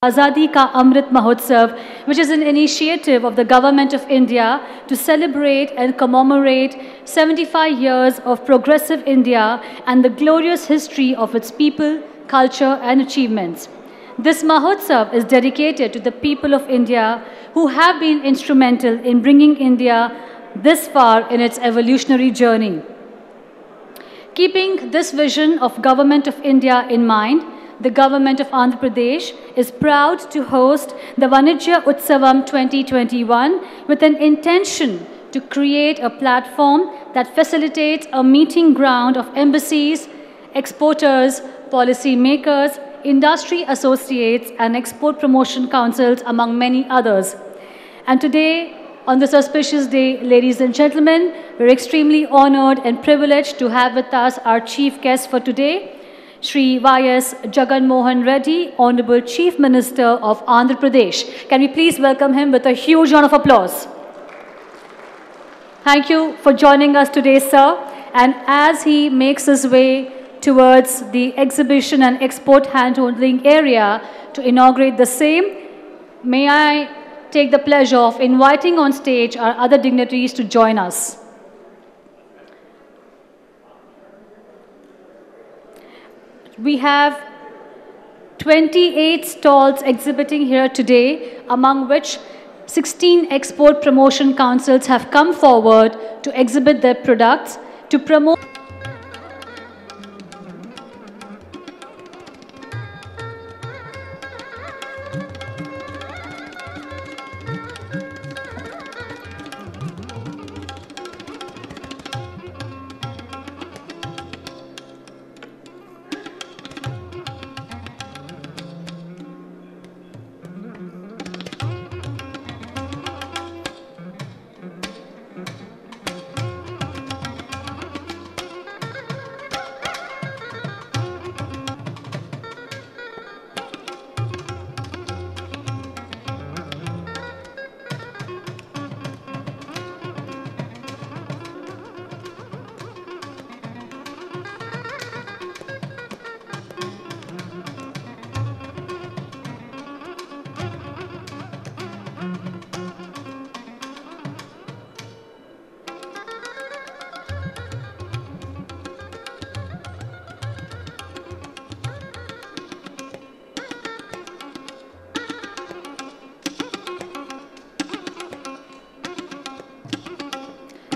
Azadi Ka Amrit Mahotsav, which is an initiative of the Government of India to celebrate and commemorate 75 years of progressive India and the glorious history of its people, culture and achievements. This Mahotsav is dedicated to the people of India who have been instrumental in bringing India this far in its evolutionary journey. Keeping this vision of Government of India in mind, the Government of Andhra Pradesh is proud to host the Vanijya Utsavam 2021 with an intention to create a platform that facilitates a meeting ground of embassies, exporters, policy makers, industry associates and export promotion councils among many others. And today, on this auspicious day, ladies and gentlemen, we're extremely honored and privileged to have with us our chief guest for today, Shri Y.S. Jagan Mohan Reddy, Honorable Chief Minister of Andhra Pradesh. Can we please welcome him with a huge round of applause? Thank you for joining us today, sir. And as he makes his way towards the exhibition and export handholding area to inaugurate the same, may I take the pleasure of inviting on stage our other dignitaries to join us. We have 28 stalls exhibiting here today, among which 16 export promotion councils have come forward to exhibit their products to promote.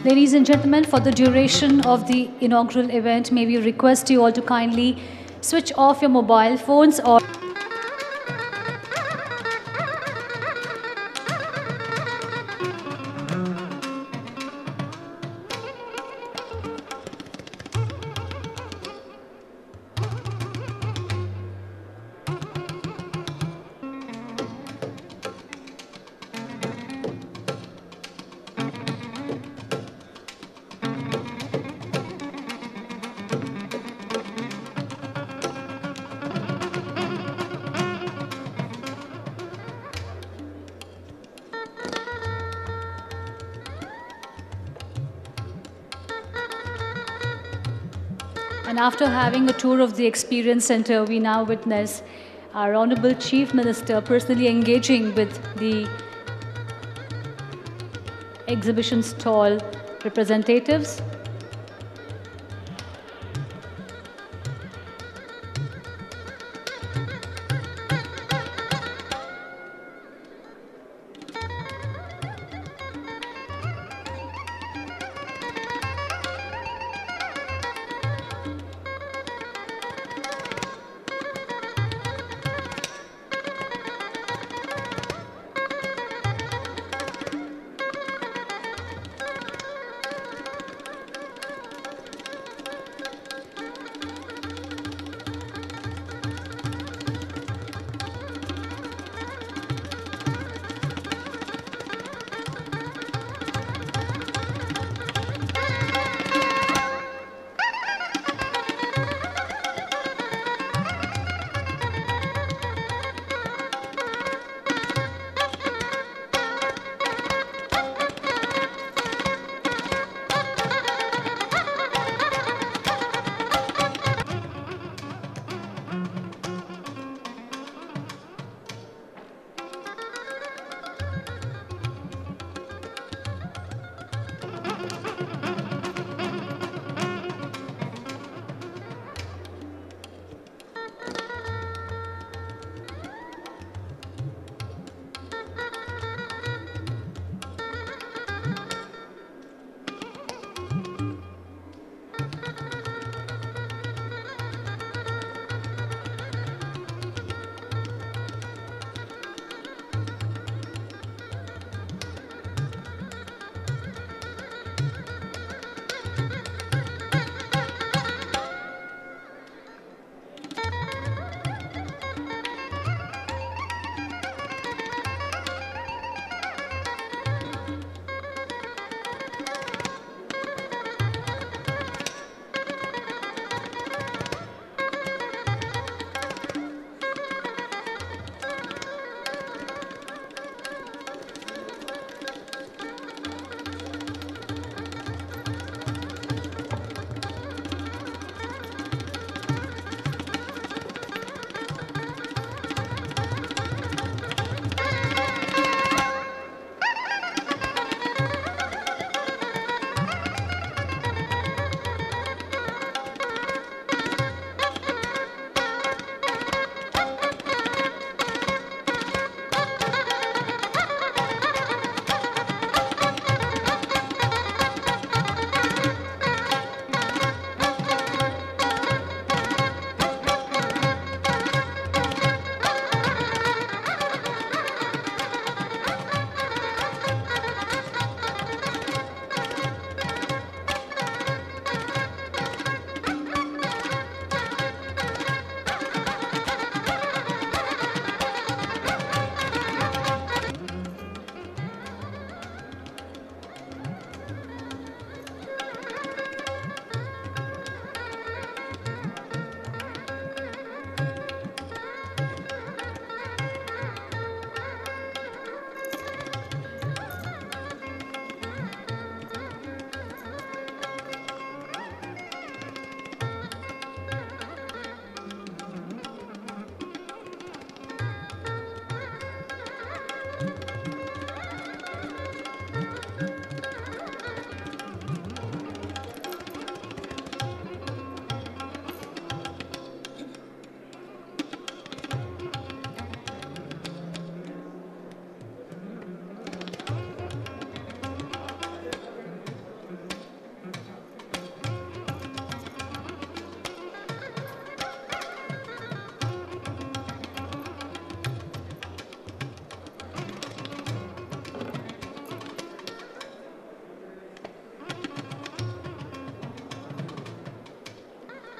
Ladies and gentlemen, for the duration of the inaugural event, may we request you all to kindly switch off your mobile phones or And after having a tour of the Experience Center, we now witness our Honorable Chief Minister personally engaging with the exhibition stall representatives.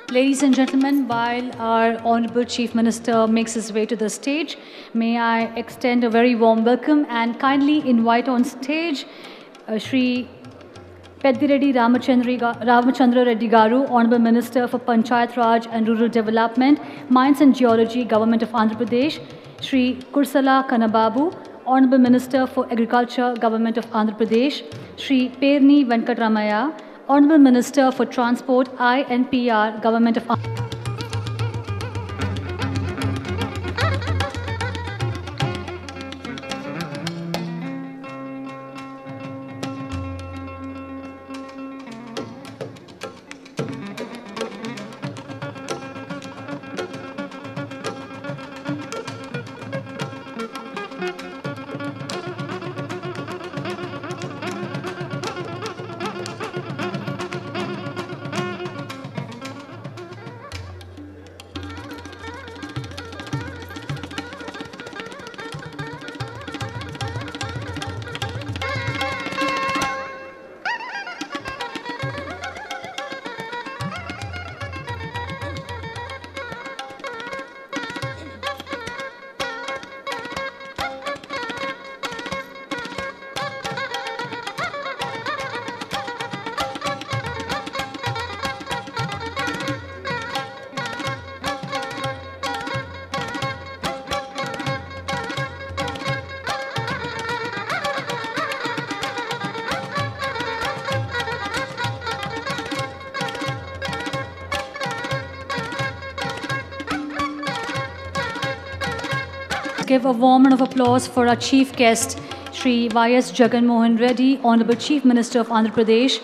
Ladies and gentlemen, while our Honorable Chief Minister makes his way to the stage, may I extend a very warm welcome and kindly invite on stage Shri Peddireddy Ramachandra Reddy Garu, Honorable Minister for Panchayat Raj and Rural Development, Mines and Geology, Government of Andhra Pradesh, Shri Kursala Kannababu, Honorable Minister for Agriculture, Government of Andhra Pradesh, Shri Perni Venkatramaya, Honorable Minister for Transport, INPR, Government of Andhra Pradesh. Give a warm round of applause for our chief guest, Shri Y.S. Jagan Mohan Reddy, Honorable Chief Minister of Andhra Pradesh.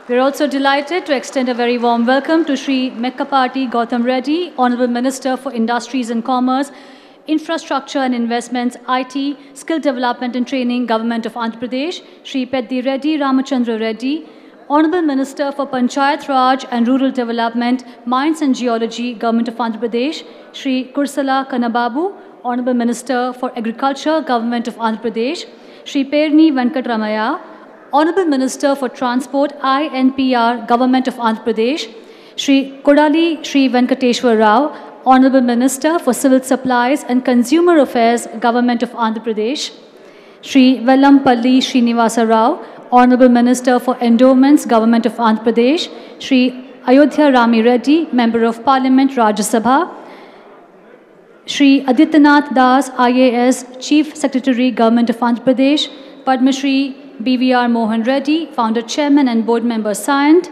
We are also delighted to extend a very warm welcome to Shri Mekkapati Gautam Reddy, Honorable Minister for Industries and Commerce, Infrastructure and Investments, IT, Skill Development and Training, Government of Andhra Pradesh, Shri Peddireddy Ramachandra Reddy, Honorable Minister for Panchayat Raj and Rural Development, Mines and Geology, Government of Andhra Pradesh, Shri Kursala Kannababu, Honorable Minister for Agriculture, Government of Andhra Pradesh, Shri Perni Venkatramaya, Honorable Minister for Transport, INPR, Government of Andhra Pradesh, Shri Kodali Shri Venkateshwar Rao, Honorable Minister for Civil Supplies and Consumer Affairs, Government of Andhra Pradesh, Shri Vellampalli Srinivasa Rao, Honorable Minister for Endowments, Government of Andhra Pradesh, Shri Ayodhya Rami Reddy, Member of Parliament, Rajya Sabha, Shri Adityanath Das, IAS, Chief Secretary, Government of Andhra Pradesh, Padma Shri BVR Mohan Reddy, Founder, Chairman and Board Member, Cyient,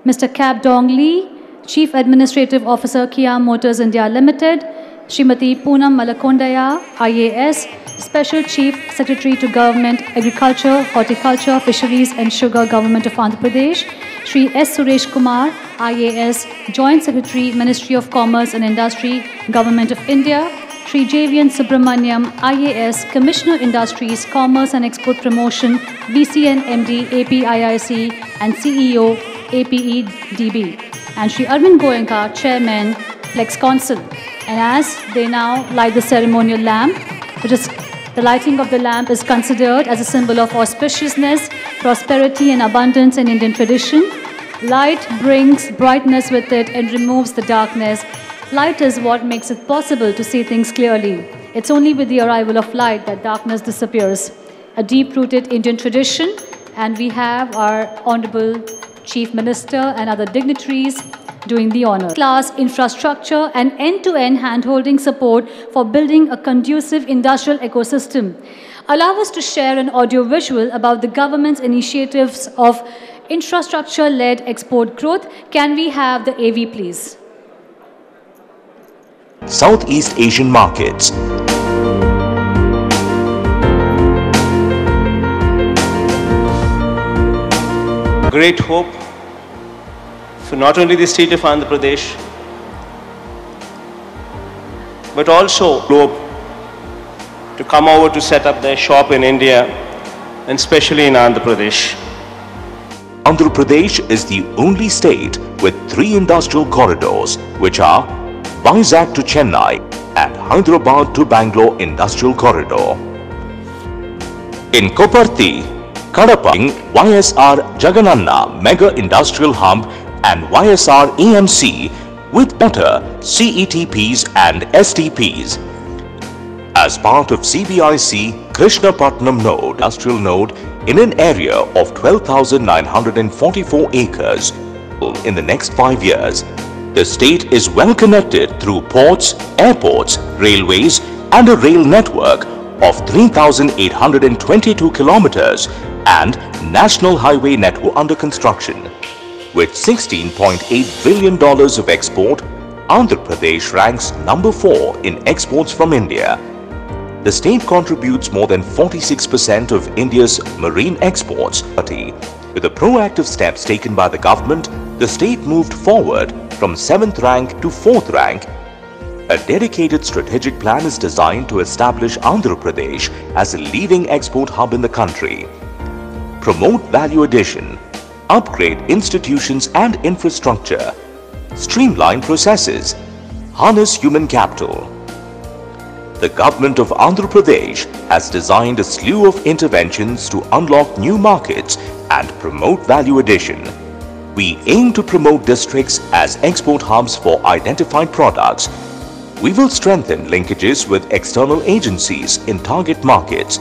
Mr. Kap Dong Lee, Chief Administrative Officer, Kia Motors India Limited, Srimati Poonam Malakondaya, IAS, Special Chief Secretary to Government, Agriculture, Horticulture, Fisheries and Sugar, Government of Andhra Pradesh, Shri S. Suresh Kumar, IAS, Joint Secretary, Ministry of Commerce and Industry, Government of India, Shri Javian Subramaniam, IAS, Commissioner Industries, Commerce and Export Promotion, VCN MD, APIIC and CEO, APEDB, and Shri Arvind Goenka, Chairman, Flex Council. And as they now light the ceremonial lamp, which is the lighting of the lamp is considered as a symbol of auspiciousness, prosperity and abundance in Indian tradition. Light brings brightness with it and removes the darkness. Light is what makes it possible to see things clearly. It's only with the arrival of light that darkness disappears. A deep-rooted Indian tradition, and we have our Honorable Chief Minister and other dignitaries doing the honor. Class infrastructure and end-to-end hand-holding support for building a conducive industrial ecosystem. Allow us to share an audio-visual about the government's initiatives of infrastructure-led export growth. Can we have the AV, please? Southeast Asian markets. Great hope for not only the state of Andhra Pradesh, but also globe to come over to set up their shop in India and especially in Andhra Pradesh. Andhra Pradesh is the only state with 3 industrial corridors, which are Vizag to Chennai and Hyderabad to Bangalore Industrial Corridor. In Koparthi, Kadapa, YSR Jagananna Mega Industrial Hub and YSR AMC with better CETPs and STPs. As part of CBIC Krishnapatnam Node, industrial node in an area of 12,944 acres in the next 5 years, the state is well connected through ports, airports, railways and a rail network of 3,822 kilometers and national highway network under construction. With $16.8 billion of export, Andhra Pradesh ranks number 4 in exports from India. The state contributes more than 46% of India's marine exports. With the proactive steps taken by the government, the state moved forward from 7th rank to 4th rank. A dedicated strategic plan is designed to establish Andhra Pradesh as a leading export hub in the country. Promote value addition, upgrade institutions and infrastructure, streamline processes, harness human capital. The government of Andhra Pradesh has designed a slew of interventions to unlock new markets and promote value addition. We aim to promote districts as export hubs for identified products. We will strengthen linkages with external agencies in target markets.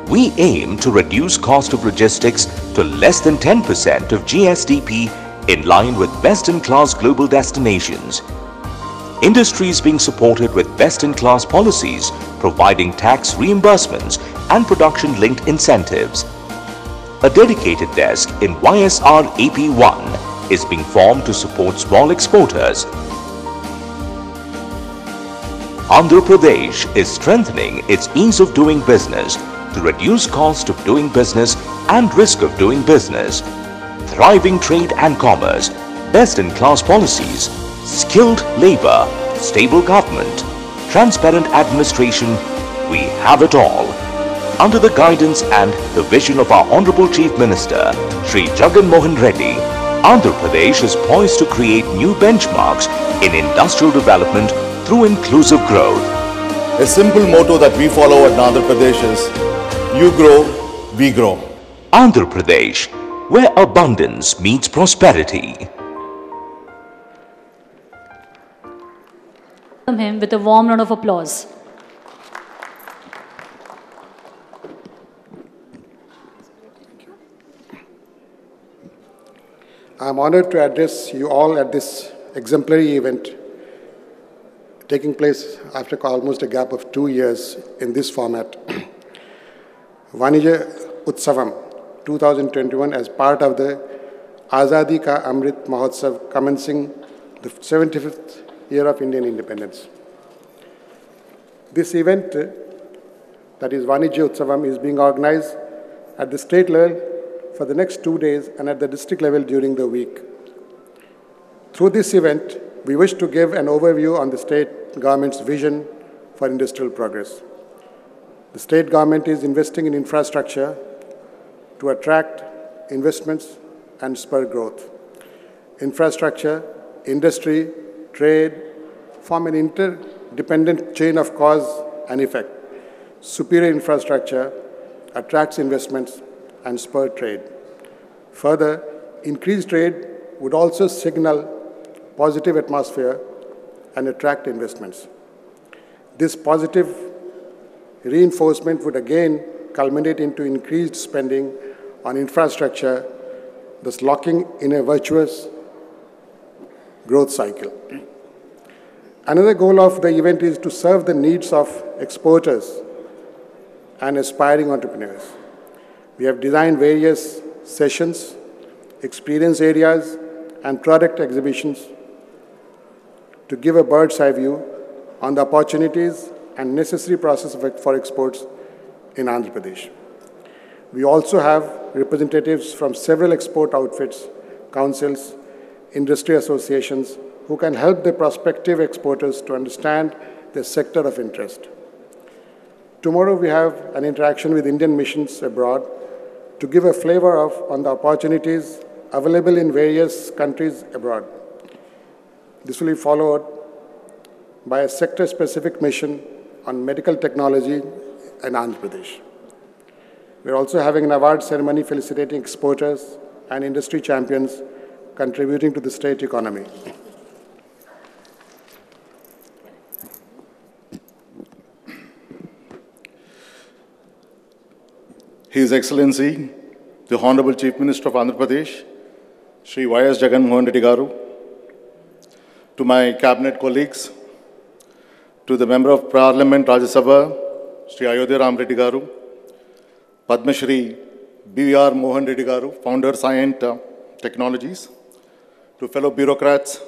We aim to reduce cost of logistics to less than 10% of GSDP in line with best-in-class global destinations. Industry is being supported with best-in-class policies, providing tax reimbursements and production-linked incentives. A dedicated desk in YSR AP1 is being formed to support small exporters. Andhra Pradesh is strengthening its ease of doing business to reduce cost of doing business and risk of doing business. Thriving trade and commerce, best-in-class policies, skilled labor, stable government, transparent administration, we have it all. Under the guidance and the vision of our Honorable Chief Minister, Shri Jagan Mohan Reddy, Andhra Pradesh is poised to create new benchmarks in industrial development through inclusive growth. A simple motto that we follow at Andhra Pradesh is, you grow, we grow. Andhra Pradesh, where abundance meets prosperity. Him with a warm round of applause. I am honored to address you all at this exemplary event taking place after almost a gap of 2 years in this format. Vanijya Utsavam 2021 as part of the Azadi Ka Amrit Mahotsav commencing the 75th year of Indian independence. This event, that is Vanijya Utsavam, is being organized at the state level for the next 2 days and at the district level during the week. Through this event, we wish to give an overview on the state government's vision for industrial progress. The state government is investing in infrastructure to attract investments and spur growth. Infrastructure, industry, trade form an interdependent chain of cause and effect. Superior infrastructure attracts investments and spur trade. Further, increased trade would also signal positive atmosphere and attract investments. This positive reinforcement would again culminate into increased spending on infrastructure, thus locking in a virtuous growth cycle. Another goal of the event is to serve the needs of exporters and aspiring entrepreneurs. We have designed various sessions, experience areas, and product exhibitions to give a bird's eye view on the opportunities and necessary process for exports in Andhra Pradesh. We also have representatives from several export outfits, councils, industry associations who can help the prospective exporters to understand their sector of interest. Tomorrow we have an interaction with Indian missions abroad to give a flavor on the opportunities available in various countries abroad. This will be followed by a sector-specific mission on medical technology in Andhra Pradesh. We're also having an award ceremony felicitating exporters and industry champions contributing to the state economy. His Excellency, the Honorable Chief Minister of Andhra Pradesh, Shri Y.S. Jagan Mohan Reddy Garu, to my cabinet colleagues, to the Member of Parliament Rajya Sabha, Shri Ayodhya Ram Reddy Garu, Padma Shri B.R. Mohan Reddy Garu, founder Cyient Technologies, to fellow bureaucrats,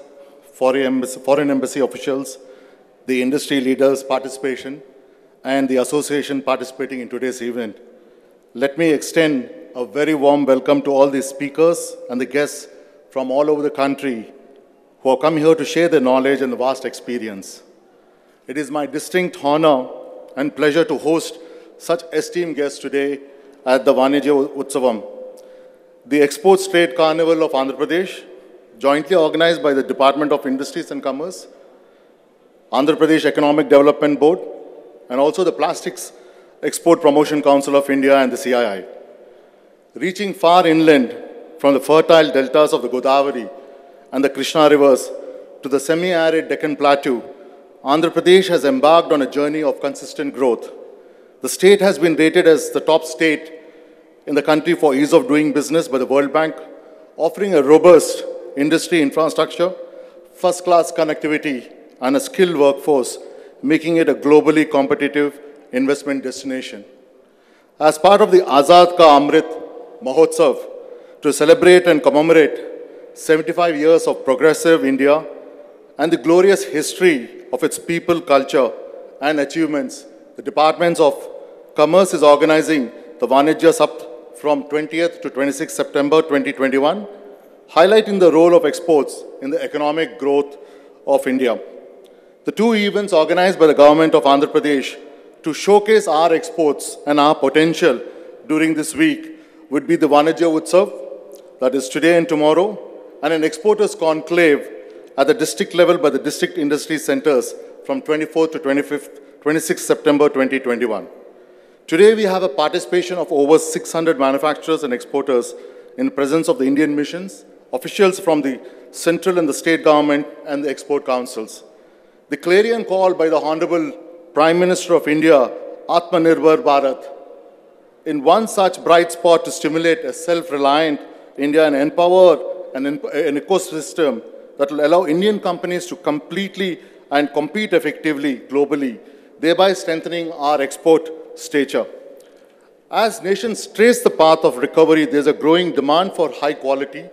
foreign embassy officials, the industry leaders' participation, and the association participating in today's event. Let me extend a very warm welcome to all the speakers and the guests from all over the country who have come here to share their knowledge and the vast experience. It is my distinct honor and pleasure to host such esteemed guests today at the Vanijya Utsavam, the Exports Trade Carnival of Andhra Pradesh, jointly organized by the Department of Industries and Commerce, Andhra Pradesh Economic Development Board, and also the Plastics Export Promotion Council of India and the CII. Reaching far inland from the fertile deltas of the Godavari and the Krishna rivers to the semi-arid Deccan Plateau, Andhra Pradesh has embarked on a journey of consistent growth. The state has been rated as the top state in the country for ease of doing business by the World Bank, offering a robust industry infrastructure, first-class connectivity, and a skilled workforce, making it a globally competitive investment destination. As part of the Azad Ka Amrit Mahotsav, to celebrate and commemorate 75 years of progressive India and the glorious history of its people, culture, and achievements, the Departments of Commerce is organizing the Vanijya Sapt from 20th to 26th September 2021, highlighting the role of exports in the economic growth of India. The two events organized by the government of Andhra Pradesh to showcase our exports and our potential during this week would be the Vanijya Utsav, that is today and tomorrow, and an exporters conclave at the district level by the district industry centers from 24th to 26th September 2021. Today we have a participation of over 600 manufacturers and exporters in the presence of the Indian missions, officials from the central and the state government and the export councils. The clarion call by the Honorable Prime Minister of India, Atmanirbhar Bharat, in one such bright spot to stimulate a self-reliant India and empower an ecosystem that will allow Indian companies to completely and compete effectively globally, thereby strengthening our export stature. As nations trace the path of recovery, there's a growing demand for high quality,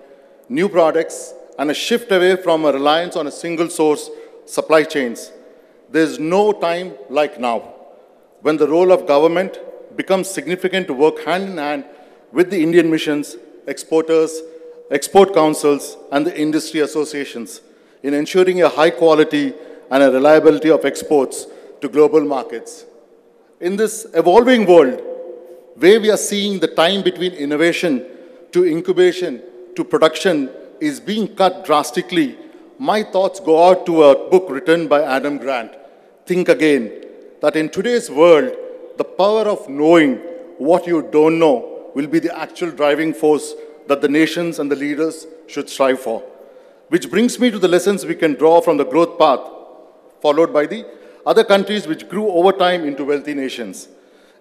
new products, and a shift away from a reliance on a single source supply chains. There's no time like now, when the role of government becomes significant to work hand in hand with the Indian missions, exporters, export councils, and the industry associations in ensuring a high quality and a reliability of exports to global markets. In this evolving world, where we are seeing the time between innovation to incubation to production is being cut drastically, my thoughts go out to a book written by Adam Grant, Think Again, that in today's world, the power of knowing what you don't know will be the actual driving force that the nations and the leaders should strive for. Which brings me to the lessons we can draw from the growth path followed by the other countries which grew over time into wealthy nations.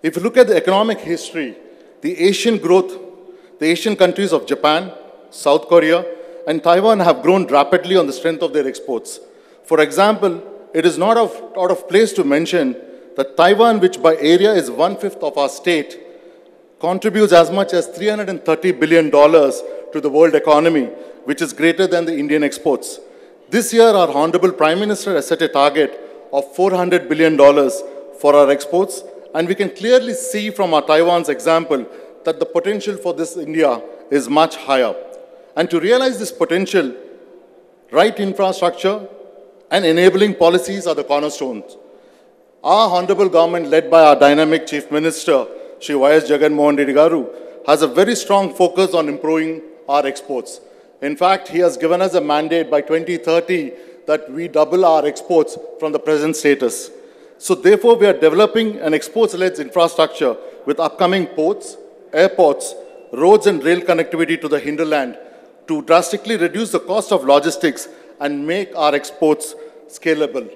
If you look at the economic history, the Asian countries of Japan, South Korea, and Taiwan have grown rapidly on the strength of their exports. For example, it is not out of place to mention that Taiwan, which by area is 1/5 of our state, contributes as much as $330 billion to the world economy, which is greater than the Indian exports. This year, our Honorable Prime Minister has set a target of $400 billion for our exports, and we can clearly see from our Taiwan's example that the potential for this India is much higher. And to realize this potential, right infrastructure and enabling policies are the cornerstones. Our honorable government, led by our dynamic Chief Minister, Shri Y.S. Jagan Mohan Reddy Garu, has a very strong focus on improving our exports. In fact, he has given us a mandate by 2030 that we double our exports from the present status. So therefore, we are developing an exports-led infrastructure with upcoming ports, airports, roads and rail connectivity to the hinterland to drastically reduce the cost of logistics and make our exports scalable.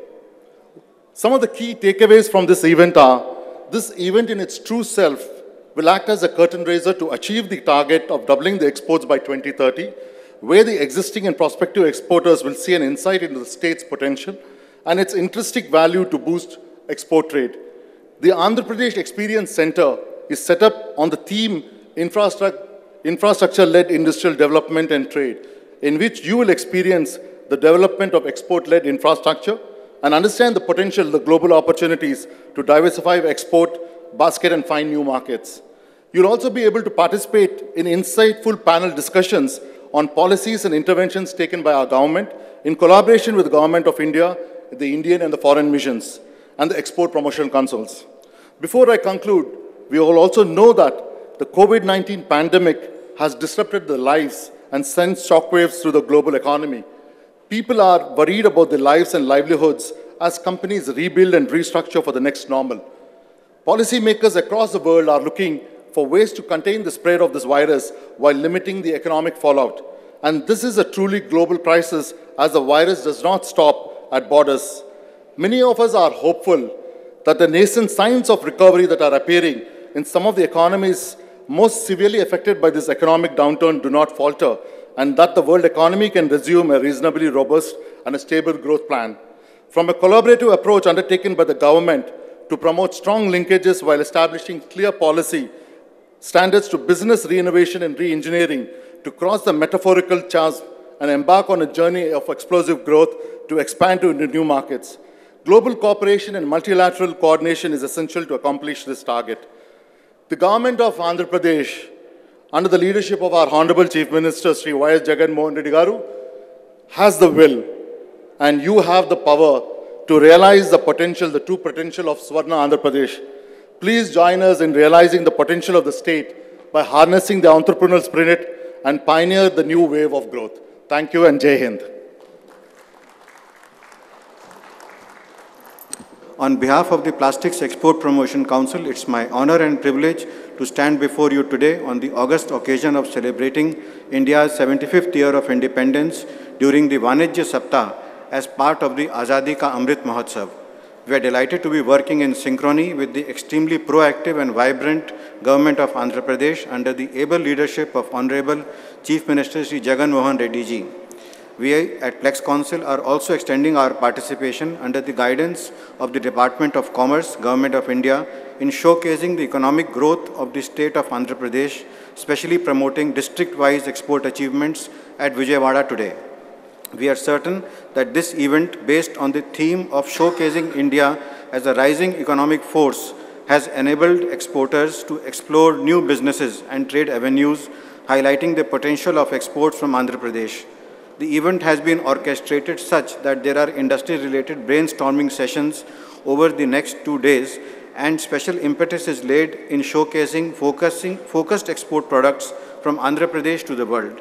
Some of the key takeaways from this event are, this event in its true self will act as a curtain raiser to achieve the target of doubling the exports by 2030, where the existing and prospective exporters will see an insight into the state's potential and its intrinsic value to boost export trade. The Andhra Pradesh Experience Center is set up on the theme Infrastructure-led Industrial Development and Trade, in which you will experience the development of export-led infrastructure and understand the potential, the global opportunities to diversify export basket and find new markets. You'll also be able to participate in insightful panel discussions on policies and interventions taken by our government in collaboration with the Government of India, the Indian and the foreign missions, and the export promotion councils. Before I conclude, we all also know that the COVID-19 pandemic has disrupted the lives and sent shockwaves through the global economy. People are worried about their lives and livelihoods as companies rebuild and restructure for the next normal. Policymakers across the world are looking for ways to contain the spread of this virus while limiting the economic fallout. And this is a truly global crisis as the virus does not stop at borders. Many of us are hopeful that the nascent signs of recovery that are appearing in some of the economies most severely affected by this economic downturn do not falter, and that the world economy can resume a reasonably robust and a stable growth plan. From a collaborative approach undertaken by the government to promote strong linkages while establishing clear policy standards to business re-innovation and re-engineering to cross the metaphorical chasm and embark on a journey of explosive growth to expand into new markets. Global cooperation and multilateral coordination is essential to accomplish this target. The government of Andhra Pradesh, under the leadership of our Honorable Chief Minister, Sri Y.S. Jagan Mohan Reddy Garu, has the will and you have the power to realize the potential, the true potential of Swarna Andhra Pradesh. Please join us in realizing the potential of the state by harnessing the entrepreneurial spirit and pioneer the new wave of growth. Thank you and Jai Hind. On behalf of the Plastics Export Promotion Council, it's my honor and privilege to stand before you today on the august occasion of celebrating India's 75th year of independence during the Vanijya Saptah as part of the Azadi Ka Amrit Mahotsav. We are delighted to be working in synchrony with the extremely proactive and vibrant government of Andhra Pradesh under the able leadership of Honorable Chief Minister Sri Jagan Mohan Reddy ji. We at Plex Council are also extending our participation under the guidance of the Department of Commerce, Government of India, in showcasing the economic growth of the state of Andhra Pradesh, especially promoting district-wise export achievements at Vijayawada today. We are certain that this event, based on the theme of showcasing India as a rising economic force, has enabled exporters to explore new businesses and trade avenues, highlighting the potential of exports from Andhra Pradesh. The event has been orchestrated such that there are industry-related brainstorming sessions over the next 2 days, and special impetus is laid in showcasing focused export products from Andhra Pradesh to the world.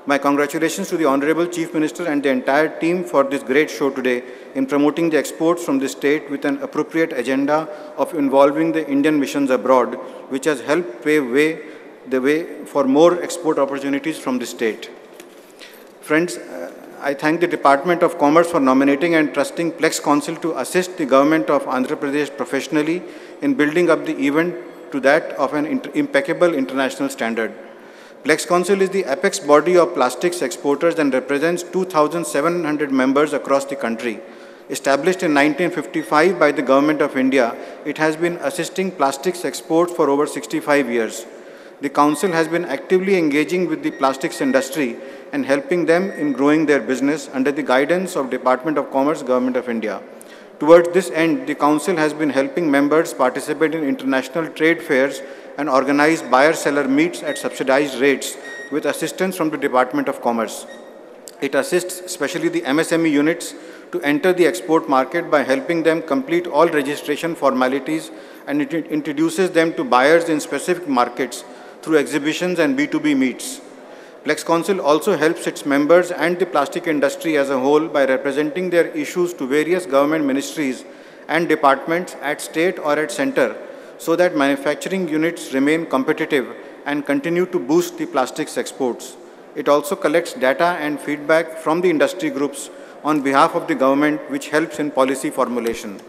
My congratulations to the Honorable Chief Minister and the entire team for this great show today in promoting the exports from the state with an appropriate agenda of involving the Indian missions abroad, which has helped pave the way for more export opportunities from the state. Friends, I thank the Department of Commerce for nominating and trusting Plex Council to assist the government of Andhra Pradesh professionally in building up the event to that of an impeccable international standard. Plex Council is the apex body of plastics exporters and represents 2,700 members across the country. Established in 1955 by the Government of India, it has been assisting plastics exports for over 65 years. The Council has been actively engaging with the plastics industry and helping them in growing their business under the guidance of Department of Commerce, Government of India. Towards this end, the Council has been helping members participate in international trade fairs and organize buyer-seller meets at subsidized rates with assistance from the Department of Commerce. It assists especially the MSME units to enter the export market by helping them complete all registration formalities, and it introduces them to buyers in specific markets through exhibitions and B2B meets. Plex Council also helps its members and the plastic industry as a whole by representing their issues to various government ministries and departments at state or at center, so that manufacturing units remain competitive and continue to boost the plastics exports. It also collects data and feedback from the industry groups on behalf of the government, which helps in policy formulation.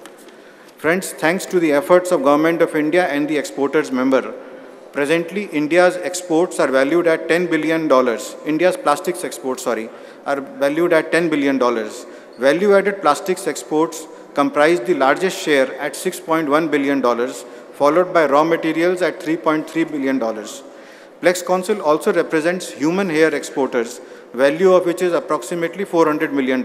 Friends, thanks to the efforts of Government of India and the exporters member, presently India's exports are valued at $10 billion. India's plastics exports, are valued at $10 billion. Value-added plastics exports comprise the largest share at $6.1 billion, followed by raw materials at $3.3 billion. Plex Council also represents human hair exporters, value of which is approximately $400 million.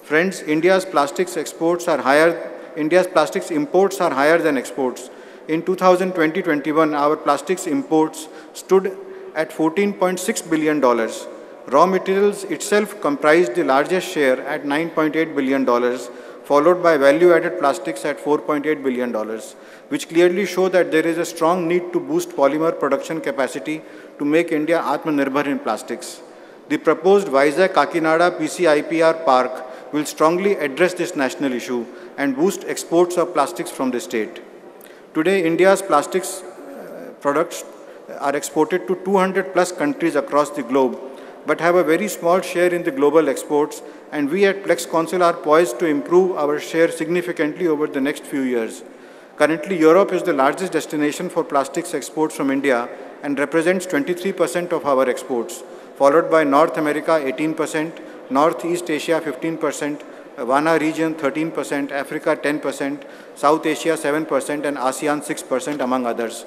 Friends, India's plastics imports are higher than exports. In 2020-21, our plastics imports stood at $14.6 billion. Raw materials itself comprised the largest share at $9.8 billion, followed by value-added plastics at $4.8 billion, which clearly show that there is a strong need to boost polymer production capacity to make India Atmanirbhar in plastics. The proposed Vizag-Kakinada PCIPR park will strongly address this national issue and boost exports of plastics from the state. Today, India's plastics products are exported to 200+ countries across the globe, but have a very small share in the global exports, and we at Plex Council are poised to improve our share significantly over the next few years. Currently, Europe is the largest destination for plastics exports from India and represents 23% of our exports, followed by North America 18%, Northeast Asia 15%, WANA region 13%, Africa 10%, South Asia 7%, and ASEAN 6%, among others.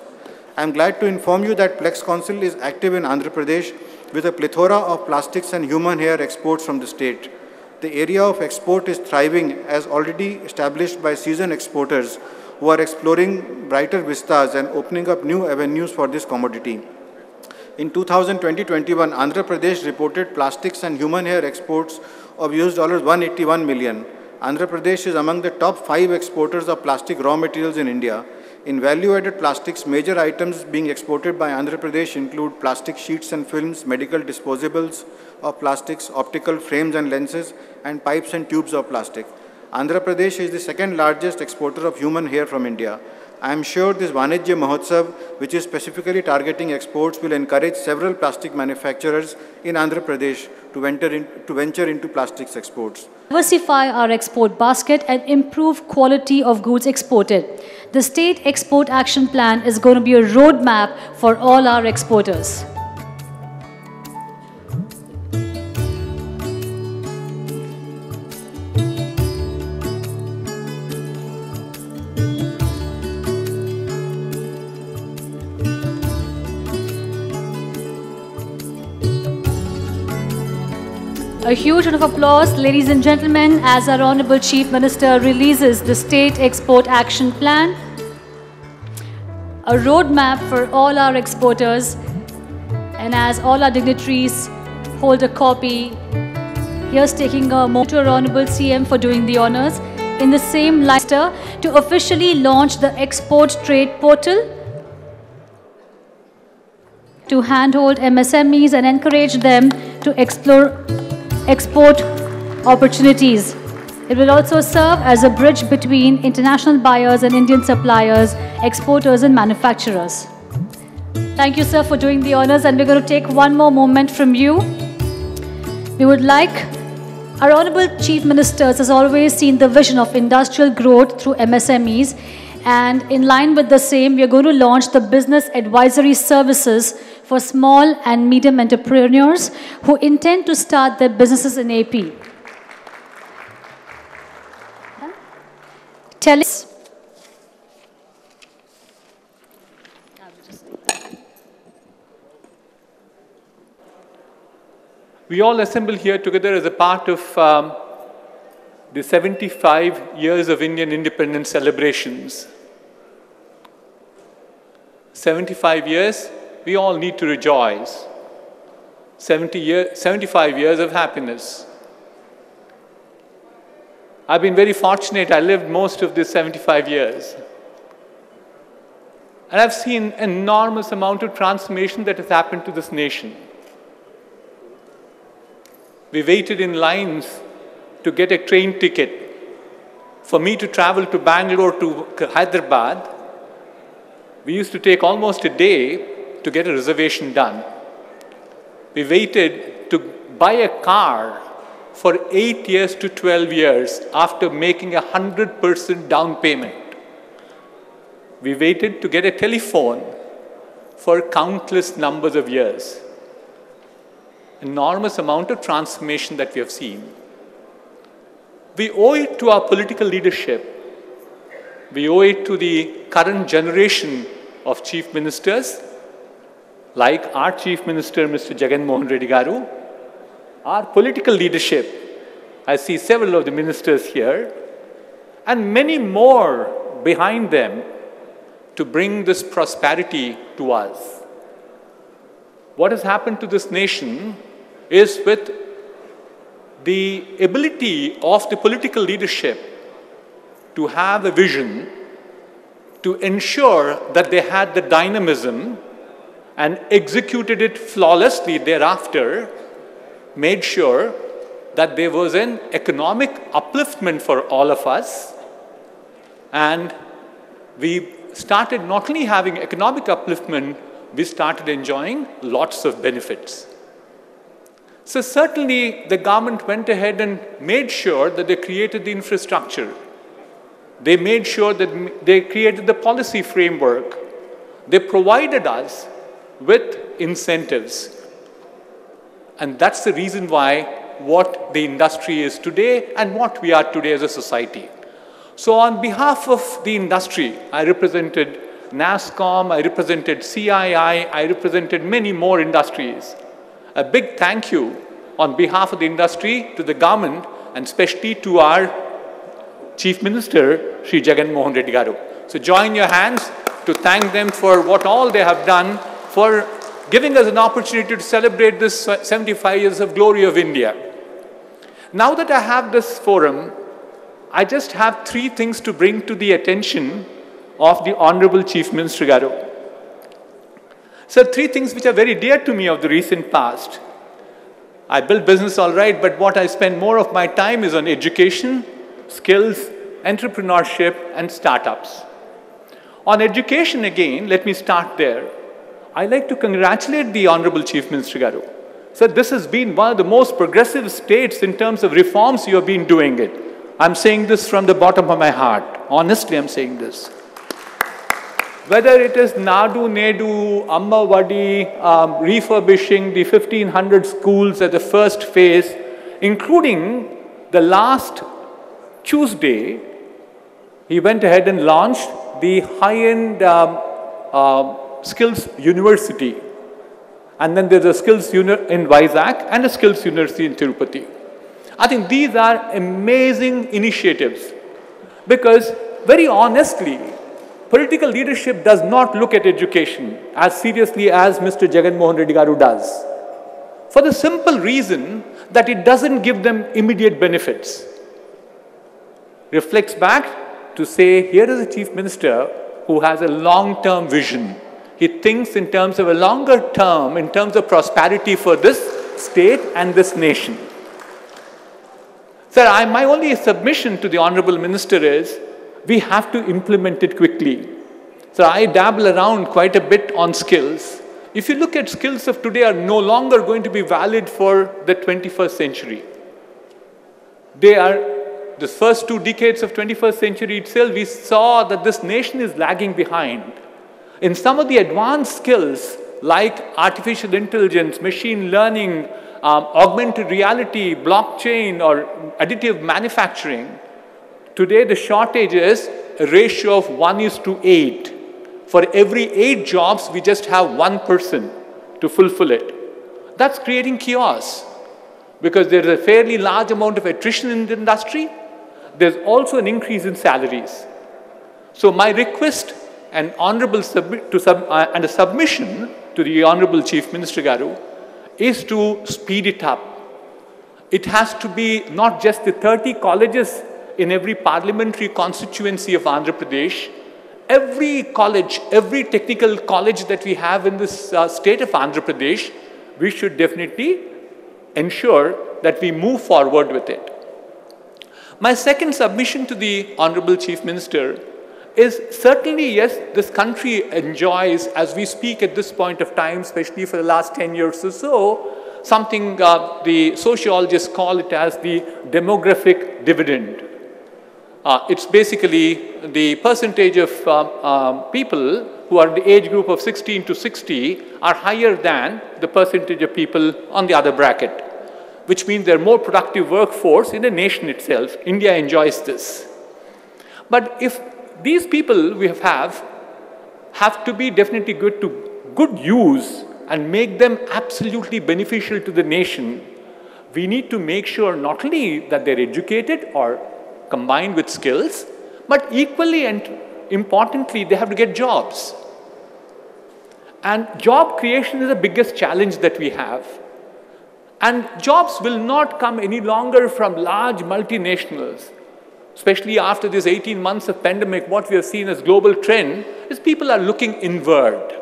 I am glad to inform you that Plex Council is active in Andhra Pradesh with a plethora of plastics and human hair exports from the state. The area of export is thriving as already established by seasoned exporters who are exploring brighter vistas and opening up new avenues for this commodity. In 2020-21, Andhra Pradesh reported plastics and human hair exports of $181 million. Andhra Pradesh is among the top 5 exporters of plastic raw materials in India. In value-added plastics, major items being exported by Andhra Pradesh include plastic sheets and films, medical disposables of plastics, optical frames and lenses, and pipes and tubes of plastic. Andhra Pradesh is the second largest exporter of human hair from India. I am sure this Vanijya Mahotsav, which is specifically targeting exports, will encourage several plastic manufacturers in Andhra Pradesh to venture into plastics exports. Diversify our export basket and improve quality of goods exported. The State Export Action Plan is going to be a roadmap for all our exporters. A huge round of applause, ladies and gentlemen, as our Honorable Chief Minister releases the State Export Action Plan, a roadmap for all our exporters, and as all our dignitaries hold a copy, here's taking a moment to our Honorable CM for doing the honors. In the same line, to officially launch the Export Trade Portal, to handhold MSMEs and encourage them to explore export opportunities. It will also serve as a bridge between international buyers and Indian suppliers, exporters and manufacturers. Thank you, sir, for doing the honors, and we're going to take one more moment from you. We would like, our Honorable Chief Ministers has always seen the vision of industrial growth through MSMEs, and in line with the same, we are going to launch the business advisory services for small and medium entrepreneurs who intend to start their businesses in AP. Tell us. We all assemble here together as a part of the 75 years of Indian independence celebrations. 75 years, we all need to rejoice. 75 years of happiness. I've been very fortunate. I lived most of these 75 years. And I've seen an enormous amount of transformation that has happened to this nation. We waited in lines to get a train ticket. For me to travel to Bangalore to Hyderabad, we used to take almost a day to get a reservation done. We waited to buy a car for 8 years to 12 years after making a 100% down payment. We waited to get a telephone for countless numbers of years. Enormous amount of transformation that we have seen. We owe it to our political leadership. We owe it to the current generation of chief ministers, like our Chief Minister, Mr. Jagan Mohan Reddy Garu, our political leadership. I see several of the ministers here, and many more behind them to bring this prosperity to us. What has happened to this nation is with the ability of the political leadership to have a vision, to ensure that they had the dynamism and executed it flawlessly thereafter, made sure that there was an economic upliftment for all of us, and we started not only having economic upliftment, we started enjoying lots of benefits. So certainly the government went ahead and made sure that they created the infrastructure. They made sure that they created the policy framework. They provided us with incentives. And that's the reason why what the industry is today and what we are today as a society. So on behalf of the industry, I represented NASSCOM, I represented CII, I represented many more industries. A big thank you on behalf of the industry to the government and especially to our Chief Minister, Shri Jagan Mohan Reddy Garu. So join your hands to thank them for what all they have done for giving us an opportunity to celebrate this 75 years of glory of India. Now that I have this forum, I just have 3 things to bring to the attention of the Honorable Chief Minister Garu. So 3 things which are very dear to me of the recent past. I build business all right, but what I spend more of my time is on education, skills, entrepreneurship, and startups. On education again, let me start there. I'd like to congratulate the Honorable Chief Minister Garu. So this has been one of the most progressive states in terms of reforms you have been doing it. I'm saying this from the bottom of my heart. Honestly, I'm saying this. Whether it is Nadu, Nedu, Amma Vadi, refurbishing the 1,500 schools as the first phase, including the last Tuesday, he went ahead and launched the high-end Skills University. And then there's a Skills in Vizag and a Skills University in Tirupati. I think these are amazing initiatives because, very honestly, political leadership does not look at education as seriously as Mr. Jagan Mohan Reddy Garu does. For the simple reason that it doesn't give them immediate benefits. Reflects back to say, here is a Chief Minister who has a long-term vision. He thinks in terms of a longer term, in terms of prosperity for this state and this nation. Sir, my only submission to the Honorable Minister is, we have to implement it quickly. So I dabble around quite a bit on skills. If you look at skills of today are no longer going to be valid for the 21st century. They are, the first 2 decades of 21st century itself, we saw that this nation is lagging behind. In some of the advanced skills like artificial intelligence, machine learning, augmented reality, blockchain, or additive manufacturing, today the shortage is a ratio of 1:8. For every 8 jobs, we just have 1 person to fulfill it. That's creating chaos because there's a fairly large amount of attrition in the industry. There's also an increase in salaries. So my request and honorable and a submission to the Honorable Chief Minister Garu is to speed it up. It has to be not just the 30 colleges in every parliamentary constituency of Andhra Pradesh. Every college, every technical college that we have in this state of Andhra Pradesh, we should definitely ensure that we move forward with it. My second submission to the Honorable Chief Minister is certainly, yes, this country enjoys, as we speak at this point of time, especially for the last 10 years or so, something the sociologists call it as the demographic dividend. It's basically the percentage of people who are in the age group of 16 to 60 are higher than the percentage of people on the other bracket, which means they're more productive workforce in the nation itself. India enjoys this. But if these people we have to be definitely good use and make them absolutely beneficial to the nation, we need to make sure not only that they're educated or combined with skills, but equally and importantly, they have to get jobs. And job creation is the biggest challenge that we have. And jobs will not come any longer from large multinationals. Especially after this 18 months of pandemic, what we have seen as global trend is people are looking inward.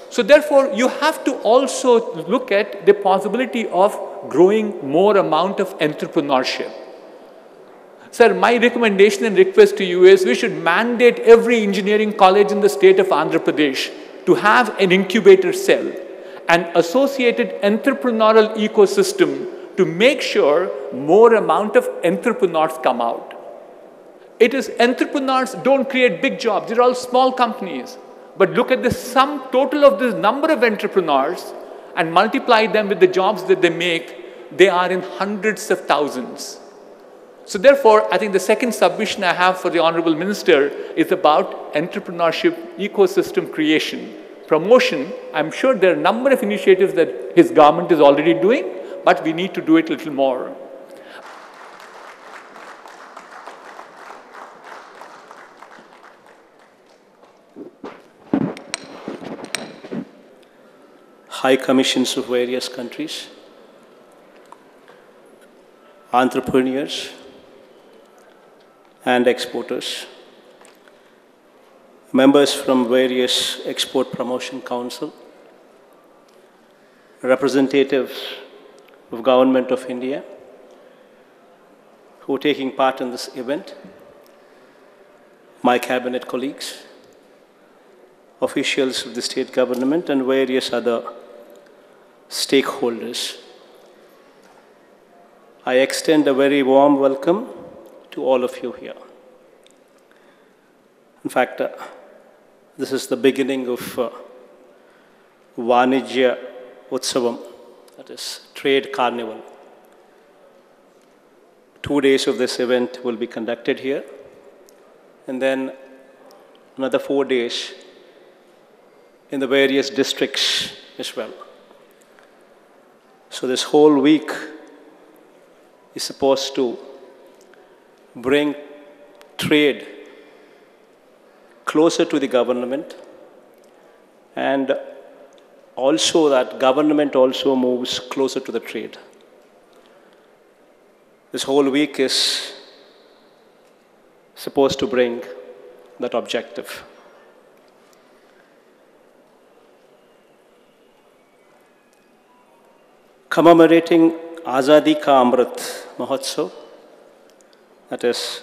So therefore, you have to also look at the possibility of growing more amount of entrepreneurship. Sir, my recommendation and request to you is we should mandate every engineering college in the state of Andhra Pradesh to have an incubator cell, an associated entrepreneurial ecosystem to make sure more amount of entrepreneurs come out. It is entrepreneurs don't create big jobs. They're all small companies. But look at the sum total of this number of entrepreneurs and multiply them with the jobs that they make, they are in hundreds of thousands. So therefore, I think the second submission I have for the Honorable Minister is about entrepreneurship ecosystem creation. Promotion, I'm sure there are a number of initiatives that his government is already doing, but we need to do it a little more. High commissions of various countries, entrepreneurs and exporters, members from various export promotion council, representatives of Government of India who are taking part in this event, my cabinet colleagues, officials of the state government and various other stakeholders. I extend a very warm welcome to all of you here. In fact, this is the beginning of Vanijya Utsavam, that is Trade Carnival. 2 days of this event will be conducted here, and then another 4 days in the various districts as well. So this whole week is supposed to bring trade closer to the government, and also that government also moves closer to the trade. This whole week is supposed to bring that objective. Commemorating Azadi Ka Amrit Mahotsav, that is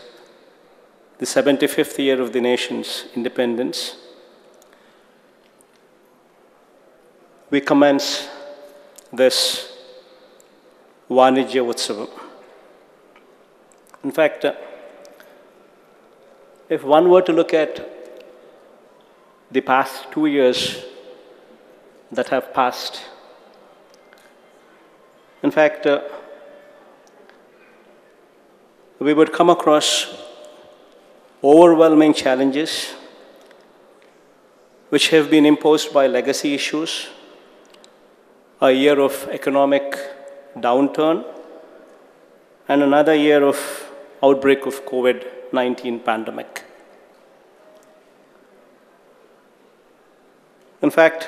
the 75th year of the nation's independence, we commence this Vanijya Utsavam. In fact, if one were to look at the past 2 years that have passed, in fact, we would come across overwhelming challenges which have been imposed by legacy issues, a year of economic downturn, and another year of outbreak of COVID-19 pandemic. In fact,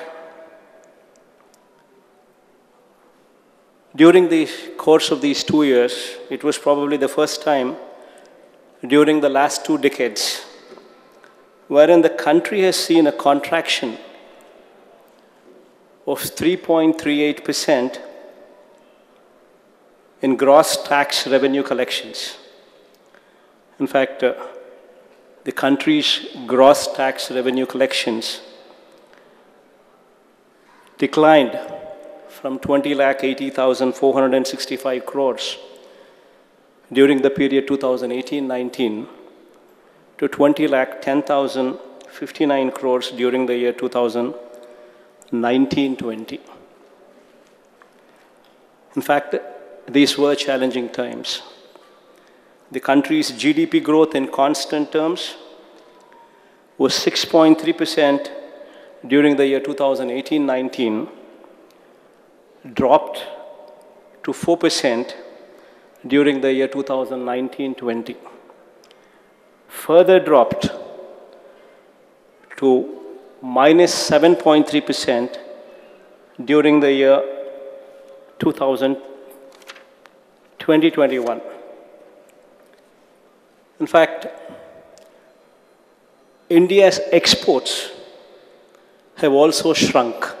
during the course of these 2 years, it was probably the first time during the last 2 decades wherein the country has seen a contraction of 3.38% in gross tax revenue collections. In fact, the country's gross tax revenue collections declined from 20,80,465 crores during the period 2018-19 to 20,10,059 crores during the year 2019-20. In fact, these were challenging times. The country's GDP growth in constant terms was 6.3% during the year 2018-19, dropped to 4% during the year 2019-20. Further dropped to minus 7.3% during the year 2020-21. In fact, India's exports have also shrunk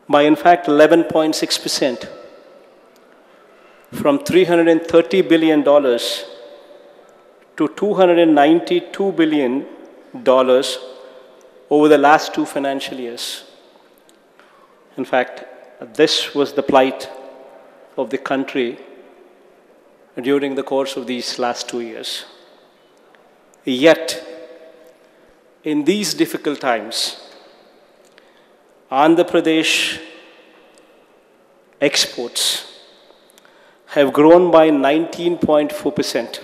by, in fact, 11.6%, from $330 billion to $292 billion over the last 2 financial years. In fact, this was the plight of the country during the course of these last 2 years. Yet, in these difficult times, Andhra Pradesh exports have grown by 19.4%.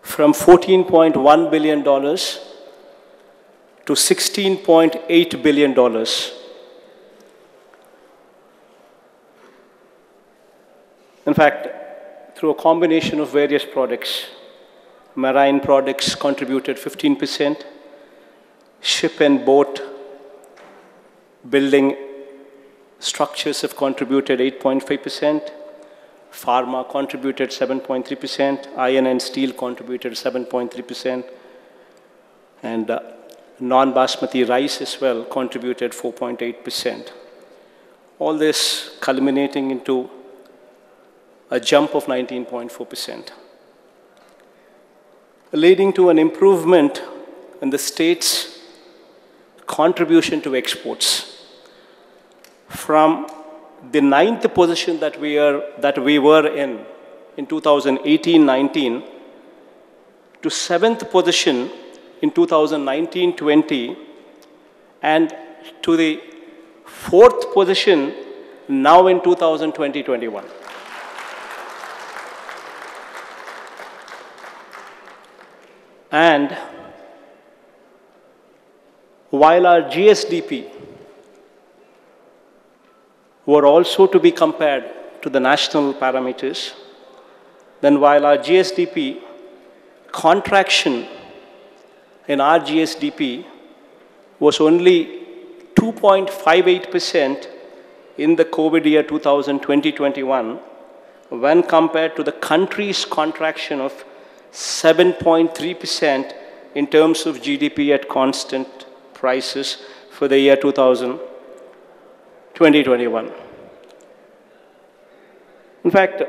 From $14.1 billion to $16.8 billion. In fact, through a combination of various products, marine products contributed 15%, ship and boat building structures have contributed 8.5%, pharma contributed 7.3%, iron and steel contributed 7.3%, and non-basmati rice as well contributed 4.8%. All this culminating into a jump of 19.4%, leading to an improvement in the state's contribution to exports from the 9th position that we were in 2018-19 to 7th position in 2019-20 and to the 4th position now in 2020-21. And while our GSDP were also to be compared to the national parameters, then while our GSDP contraction in our GSDP was only 2.58% in the COVID year 2020-21, when compared to the country's contraction of 7.3% in terms of GDP at constant prices for the year 2020-21. In fact,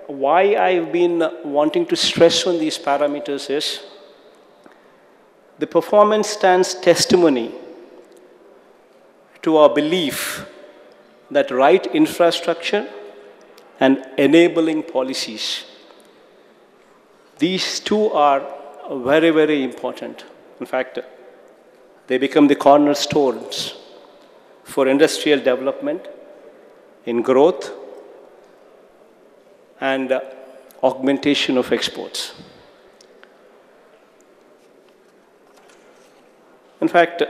why I've been wanting to stress on these parameters is the performance stands testimony to our belief that right infrastructure and enabling policies, these two are very, very important. In fact, they become the cornerstones for industrial development, in growth, and augmentation of exports. In fact,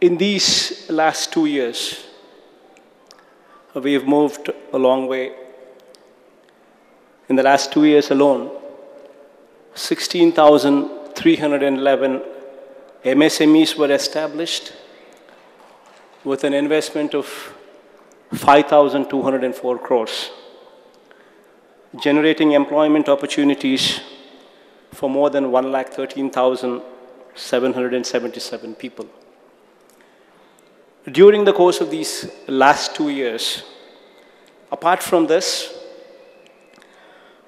in these last 2 years, we have moved a long way. In the last 2 years alone, 16,311 MSMEs were established with an investment of 5,204 crores, generating employment opportunities for more than 1,13,777 people. During the course of these last 2 years, apart from this,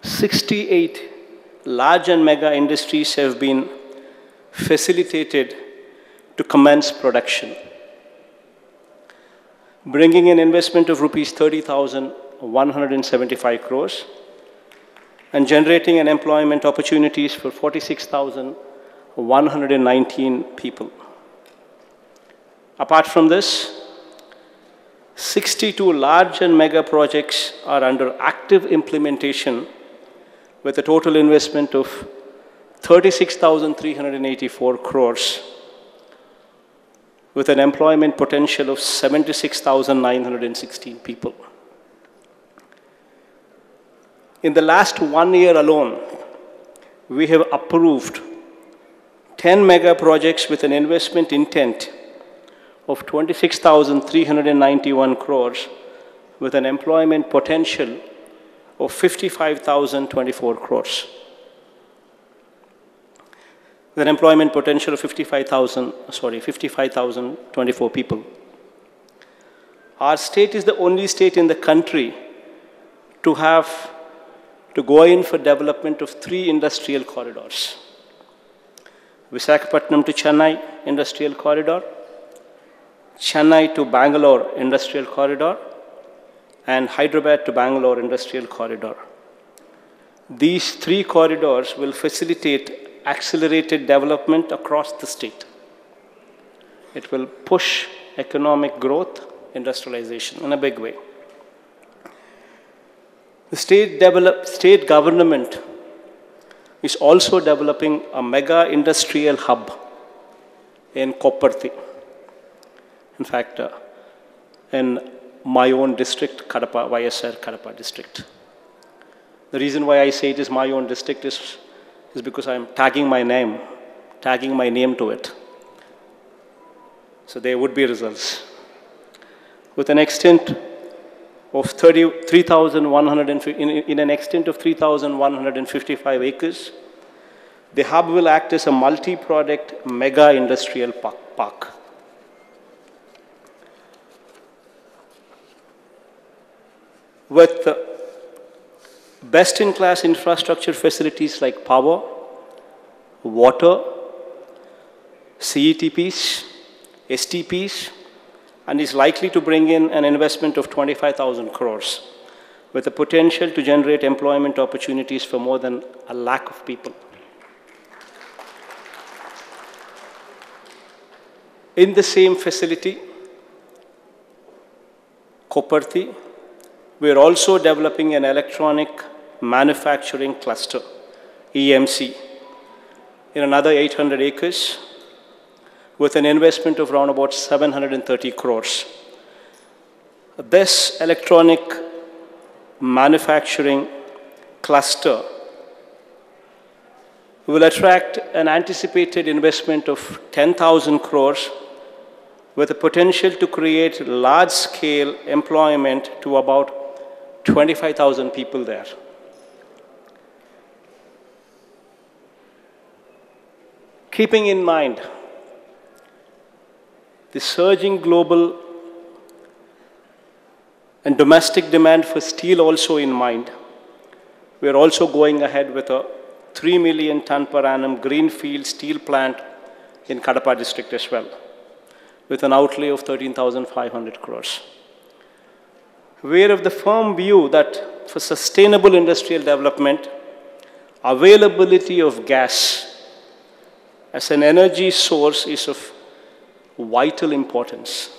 68 large and mega industries have been facilitated to commence production, bringing in investment of rupees 30,175 crores and generating an employment opportunities for 46,119 people. Apart from this, 62 large and mega projects are under active implementation with a total investment of 36,384 crores with an employment potential of 76,916 people. In the last 1 year alone, we have approved 10 mega projects with an investment intent of 26,391 crores with an employment potential of 55,024 crores. With an employment potential of 55,024 people. Our state is the only state in the country to go in for development of 3 industrial corridors. Visakhapatnam to Chennai Industrial Corridor, Chennai to Bangalore Industrial Corridor, and Hyderabad to Bangalore Industrial Corridor. These 3 corridors will facilitate accelerated development across the state. It will push economic growth, industrialization in a big way. The state government is also developing a mega industrial hub in Kopparthi. In fact, in my own district, Kadapa, YSR Kadapa district. The reason why I say it is my own district is because I'm tagging my name to it. So there would be results. With an extent of 3,155 acres, the hub will act as a multi-product mega industrial park. With best-in-class infrastructure facilities like power, water, CETPs, STPs, and is likely to bring in an investment of 25,000 crores with the potential to generate employment opportunities for more than 1 lakh of people. In the same facility, Kopparthi, we are also developing an electronic manufacturing cluster, EMC, in another 800 acres with an investment of around about 730 crores. This electronic manufacturing cluster will attract an anticipated investment of 10,000 crores with the potential to create large-scale employment to about 25,000 people there. Keeping in mind the surging global and domestic demand for steel also in mind, we are also going ahead with a 3 million ton per annum greenfield steel plant in Kadapa district as well, with an outlay of 13,500 crores. We are of the firm view that for sustainable industrial development, availability of gas as an energy source is of vital importance.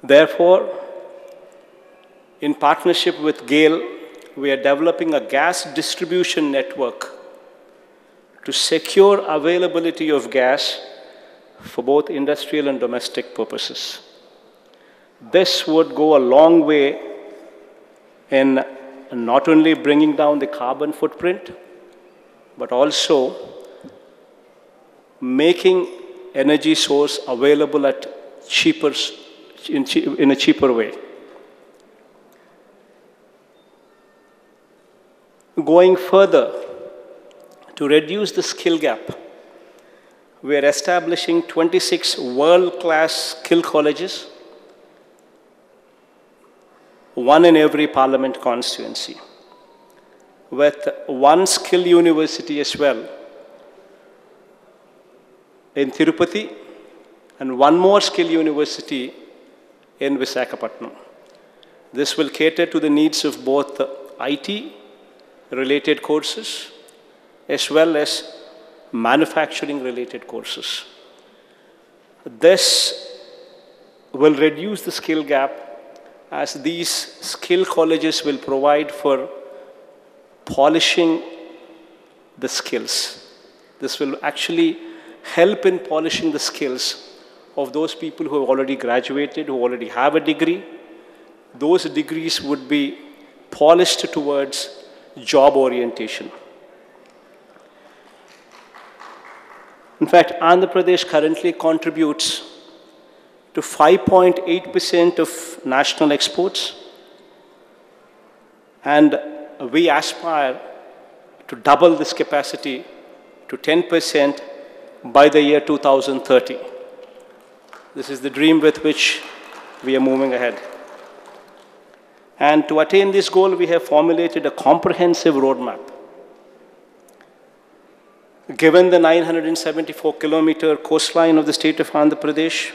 Therefore, in partnership with GAIL, we are developing a gas distribution network to secure availability of gas for both industrial and domestic purposes. This would go a long way in not only bringing down the carbon footprint, but also making energy source available at in a cheaper way. Going further, to reduce the skill gap, we are establishing 26 world-class skill colleges, 1 in every parliament constituency. with one skill university as well in Tirupati and one more skill university in Visakhapatnam. This will cater to the needs of both IT-related courses as well as manufacturing-related courses. This will reduce the skill gap as these skill colleges will provide for polishing the skills. This will actually help in polishing the skills of those people who have already graduated, who already have a degree. Those degrees would be polished towards job orientation. In fact, Andhra Pradesh currently contributes to 5.8% of national exports, and we aspire to double this capacity to 10% by the year 2030. This is the dream with which we are moving ahead. And to attain this goal, we have formulated a comprehensive roadmap. Given the 974-kilometer coastline of the state of Andhra Pradesh,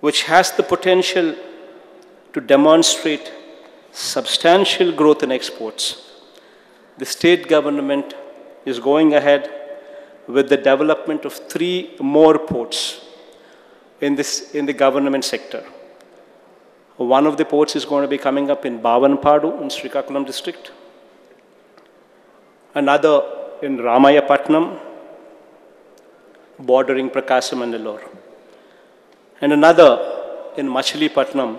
which has the potential to demonstrate substantial growth in exports, the state government is going ahead with the development of 3 more ports in the government sector. One of the ports is going to be coming up in Bavanpadu in Srikakulam district, another in Ramayapatnam, bordering Prakasam and Nellore, and another in Machilipatnam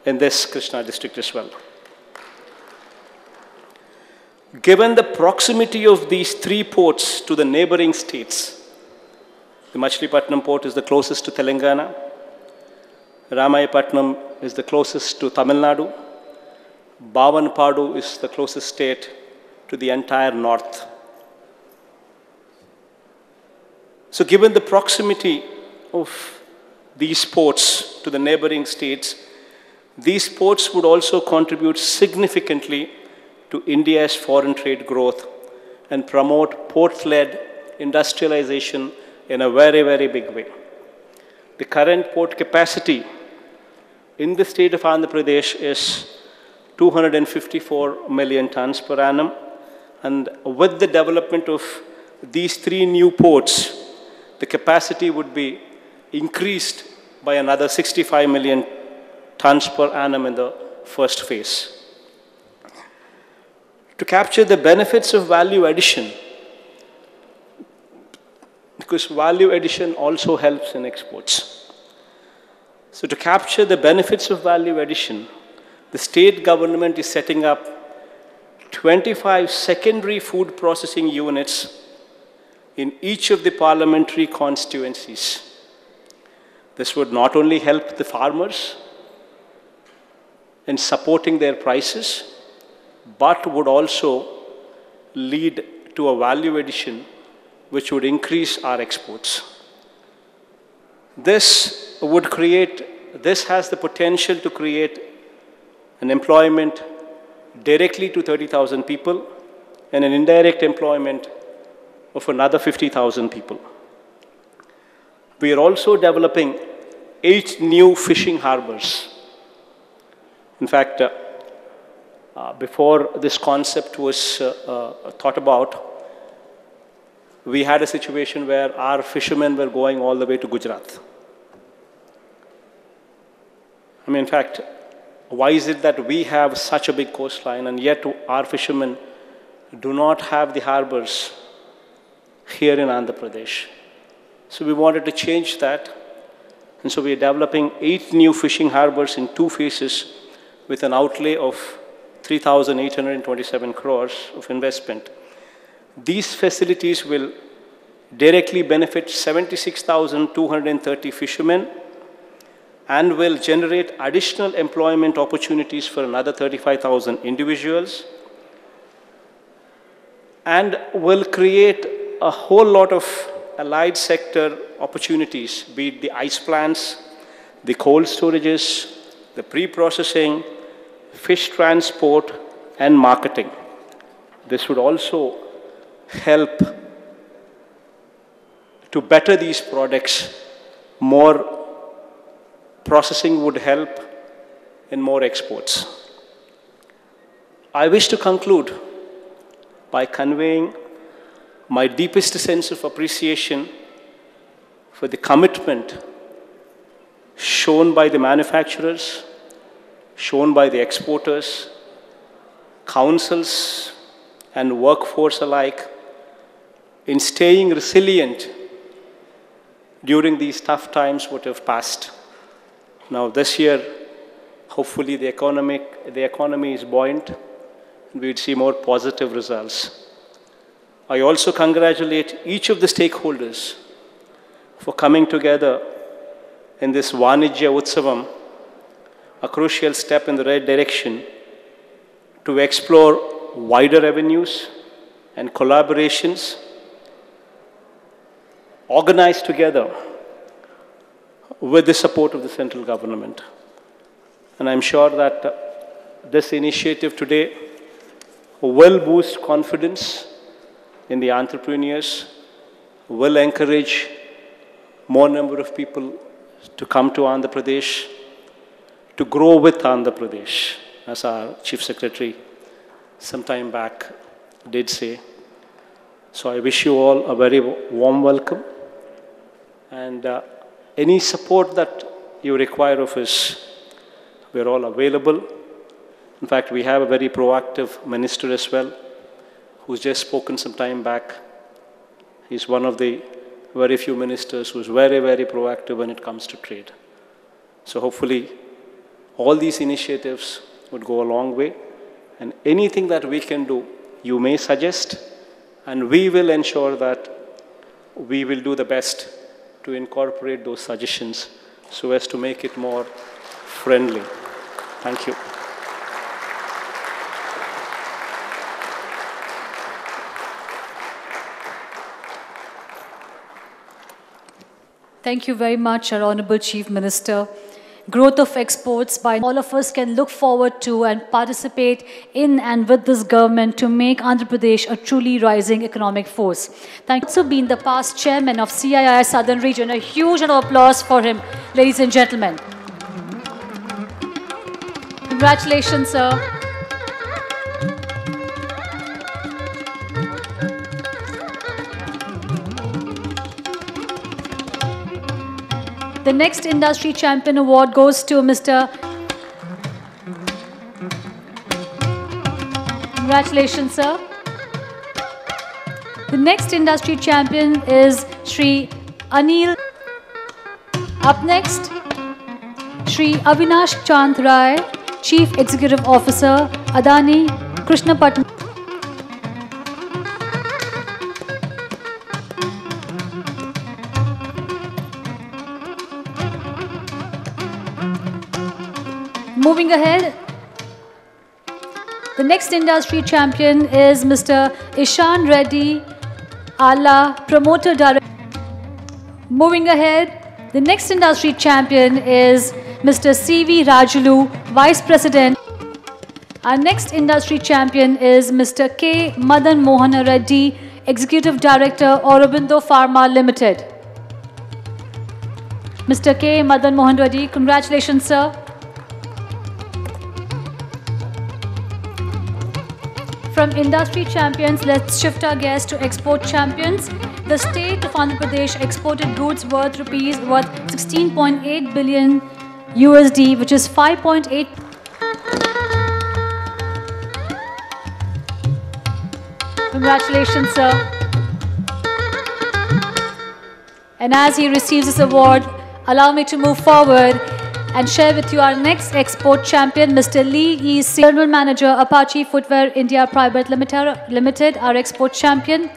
in this Krishna district as well. Given the proximity of these 3 ports to the neighboring states, the Machilipatnam port is the closest to Telangana, Ramayapatnam is the closest to Tamil Nadu, Bavanpadu is the closest state to the entire north. So given the proximity of these ports to the neighboring states, these ports would also contribute significantly to India's foreign trade growth and promote port-led industrialization in a very, very big way. The current port capacity in the state of Andhra Pradesh is 254 million tons per annum, and with the development of these 3 new ports, the capacity would be increased by another 65 million tons per annum in the first phase. To capture the benefits of value addition, because value addition also helps in exports. So to capture the benefits of value addition, the state government is setting up 25 secondary food processing units in each of the parliamentary constituencies. This would not only help the farmers in supporting their prices, but would also lead to a value addition which would increase our exports. This has the potential to create an employment directly to 30,000 people and an indirect employment of another 50,000 people. We are also developing 8 new fishing harbors. In fact, before this concept was thought about, we had a situation where our fishermen were going all the way to Gujarat. I mean, in fact, why is it that we have such a big coastline and yet our fishermen do not have the harbors here in Andhra Pradesh? So we wanted to change that. And so we are developing 8 new fishing harbors in 2 phases with an outlay of 3,827 crores of investment. These facilities will directly benefit 76,230 fishermen and will generate additional employment opportunities for another 35,000 individuals, and will create a whole lot of allied sector opportunities, be it the ice plants, the cold storages, the pre-processing, fish transport, and marketing. This would also help to better these products. More processing would help in more exports. I wish to conclude by conveying my deepest sense of appreciation for the commitment shown by the manufacturers, shown by the exporters, councils, and workforce alike in staying resilient during these tough times what have passed. Now this year, hopefully the economy is buoyant and we'd see more positive results. I also congratulate each of the stakeholders for coming together in this Vanijya Utsavam, a crucial step in the right direction to explore wider avenues and collaborations organized together with the support of the central government. And I'm sure that this initiative today will boost confidence in the entrepreneurs, will encourage more number of people to come to Andhra Pradesh, to grow with Andhra Pradesh, as our Chief Secretary some time back did say. So I wish you all a very warm welcome, and any support that you require of us, we're all available. In fact, we have a very proactive minister as well, who's just spoken some time back. He's one of the very few ministers who's very, very proactive when it comes to trade. So hopefully, all these initiatives would go a long way. And anything that we can do, you may suggest, and we will ensure that we will do the best to incorporate those suggestions so as to make it more friendly. Thank you. Thank you very much, our Honorable Chief Minister. Growth of exports by all of us can look forward to and participate in and with this government to make Andhra Pradesh a truly rising economic force. Thank you. Also been the past chairman of CII Southern Region. A huge round of applause for him, ladies and gentlemen. Congratulations, sir. The next Industry Champion Award goes to Mr. Congratulations, sir. The next Industry Champion is Shri Anil. Up next, Shri Avinash Chand Rai, Chief Executive Officer, Adani Krishnapatnam. Moving ahead, the next industry champion is Mr. Ishan Reddy, Ala Promoter Director. Moving ahead, the next industry champion is Mr. C.V. Rajulu, Vice President. Our next industry champion is Mr. K. Madan Mohan Reddy, Executive Director, Aurobindo Pharma Limited. Mr. K. Madan Mohan Reddy, congratulations, sir. From industry champions, let's shift our gaze to export champions. The state of Andhra Pradesh exported goods worth 16.8 billion USD, which is 5.8. Congratulations, sir. And as he receives this award, allow me to move forward and share with you our next export champion, Mr. Lee E. C., General Manager, Apache Footwear India Private Limited, our export champion.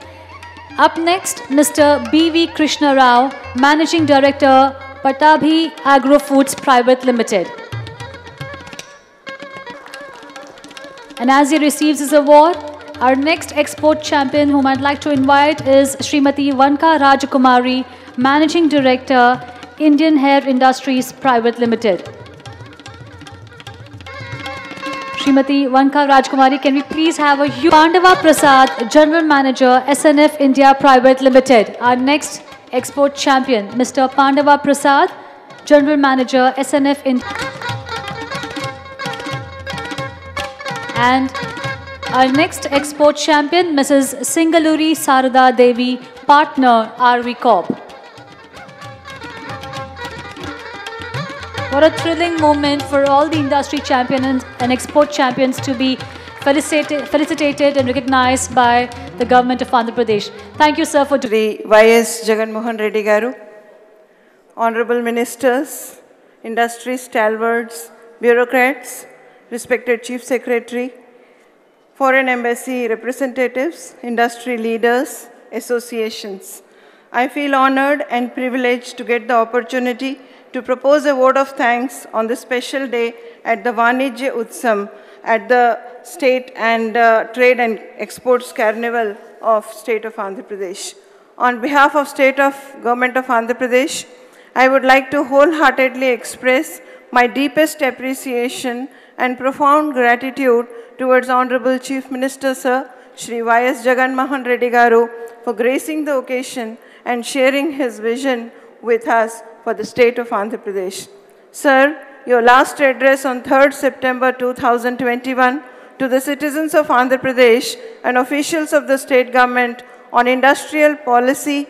Up next, Mr. B.V. Krishna Rao, Managing Director, Patabhi Agro Foods Private Limited. And as he receives his award, our next export champion whom I'd like to invite is Srimati Vanka Rajakumari, Managing Director, Indian Hair Industries Private Limited. Srimati Vanka Rajkumari, can we please have a huge Pandava Prasad, General Manager, SNF India Private Limited. Our next export champion, Mr. Pandava Prasad, General Manager, SNF India. And our next export champion, Mrs. Singaluri Sarada Devi, Partner, RV Corp. What a thrilling moment for all the industry champions and export champions to be felicitated and recognized by the government of Andhra Pradesh. Thank you, sir, for Shri Y.S. Jagan Mohan Reddy Garu, Honorable Ministers, industry stalwarts, bureaucrats, respected Chief Secretary, Foreign Embassy representatives, industry leaders, associations. I feel honored and privileged to get the opportunity to propose a vote of thanks on this special day at the Vanijya Utsavam at the State and Trade and Exports Carnival of State of Andhra Pradesh. On behalf of Government of Andhra Pradesh, I would like to wholeheartedly express my deepest appreciation and profound gratitude towards Honorable Chief Minister Sir, Shri Y.S. Jagan Mohan Reddy Garu, for gracing the occasion and sharing his vision with us for the state of Andhra Pradesh. Sir, your last address on 3rd September 2021 to the citizens of Andhra Pradesh and officials of the state government on industrial policy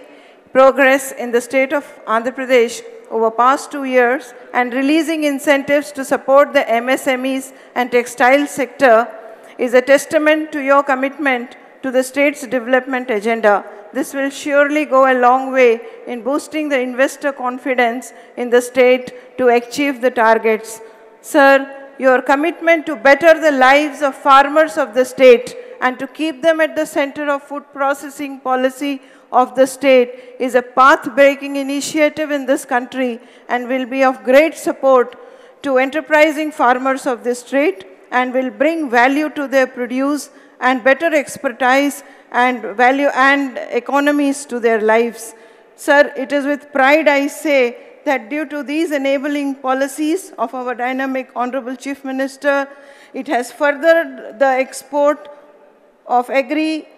progress in the state of Andhra Pradesh over past 2 years and releasing incentives to support the MSMEs and textile sector is a testament to your commitment to the state's development agenda. This will surely go a long way in boosting the investor confidence in the state to achieve the targets. Sir, your commitment to better the lives of farmers of the state and to keep them at the center of food processing policy of the state is a path-breaking initiative in this country and will be of great support to enterprising farmers of this state and will bring value to their produce and better expertise and value and economies to their lives. Sir, it is with pride I say that due to these enabling policies of our dynamic Honorable Chief Minister, it has furthered the export of agri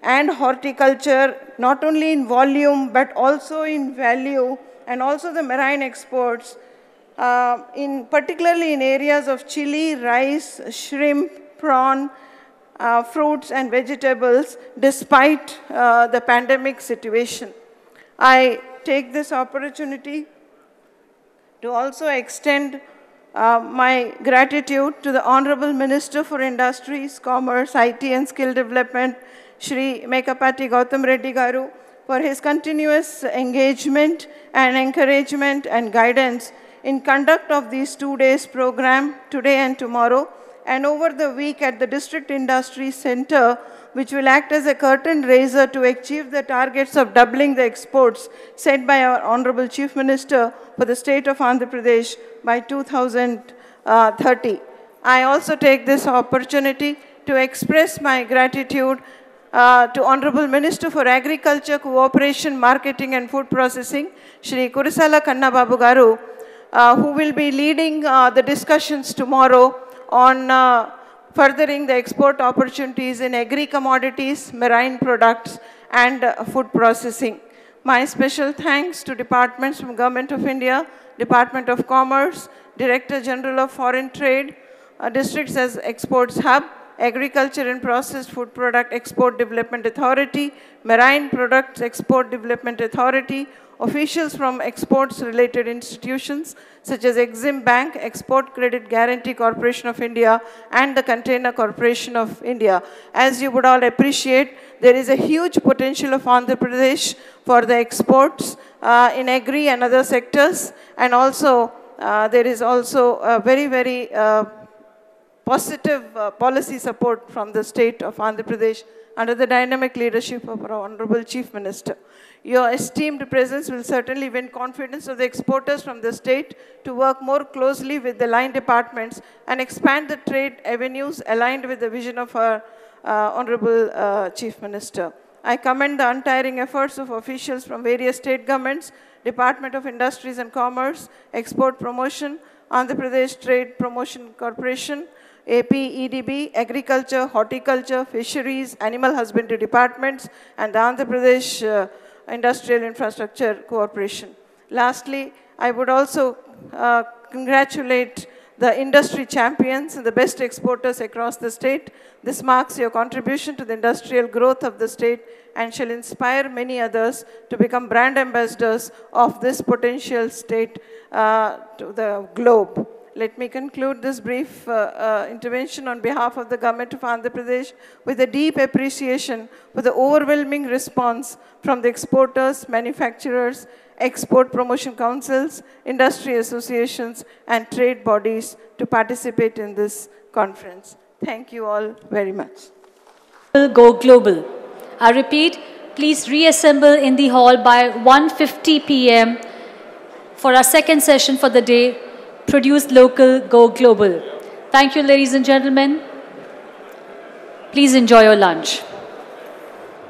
and horticulture, not only in volume but also in value, and also the marine exports, particularly in areas of chili, rice, shrimp, prawn, fruits and vegetables, despite the pandemic situation. I take this opportunity to also extend my gratitude to the Honorable Minister for Industries, Commerce, IT and Skill Development, Shri Mekapati Gautam Reddy Garu, for his continuous engagement and encouragement and guidance in conduct of these 2 days program, today and tomorrow, and over the week at the District Industry Center, which will act as a curtain raiser to achieve the targets of doubling the exports set by our Honorable Chief Minister for the state of Andhra Pradesh by 2030. I also take this opportunity to express my gratitude to Honorable Minister for Agriculture, Cooperation, Marketing and Food Processing, Shri Kurisala Kanna Babu Garu, who will be leading the discussions tomorrow on furthering the export opportunities in agri-commodities, marine products and food processing. My special thanks to departments from Government of India, Department of Commerce, Director General of Foreign Trade, districts as Exports Hub, Agriculture and Processed Food Product Export Development Authority, Marine Products Export Development Authority, officials from exports-related institutions such as Exim Bank, Export Credit Guarantee Corporation of India, and the Container Corporation of India. As you would all appreciate, there is a huge potential of Andhra Pradesh for the exports in agri and other sectors, and also there is also a very, very positive policy support from the state of Andhra Pradesh under the dynamic leadership of our Honorable Chief Minister. Your esteemed presence will certainly win confidence of the exporters from the state to work more closely with the line departments and expand the trade avenues aligned with the vision of our Honorable Chief Minister. I commend the untiring efforts of officials from various state governments, Department of Industries and Commerce, Export Promotion, Andhra Pradesh Trade Promotion Corporation, AP, EDB, Agriculture, Horticulture, Fisheries, Animal Husbandry Departments, and the Andhra Pradesh Industrial Infrastructure Corporation. Lastly, I would also congratulate the industry champions and the best exporters across the state. This marks your contribution to the industrial growth of the state and shall inspire many others to become brand ambassadors of this potential state to the globe. Let me conclude this brief intervention on behalf of the government of Andhra Pradesh with a deep appreciation for the overwhelming response from the exporters, manufacturers, export promotion councils, industry associations, and trade bodies to participate in this conference. Thank you all very much. Go global. I repeat, please reassemble in the hall by 1:50 p.m. for our second session for the day, Produce Local, Go Global. Thank you, ladies and gentlemen. Please enjoy your lunch.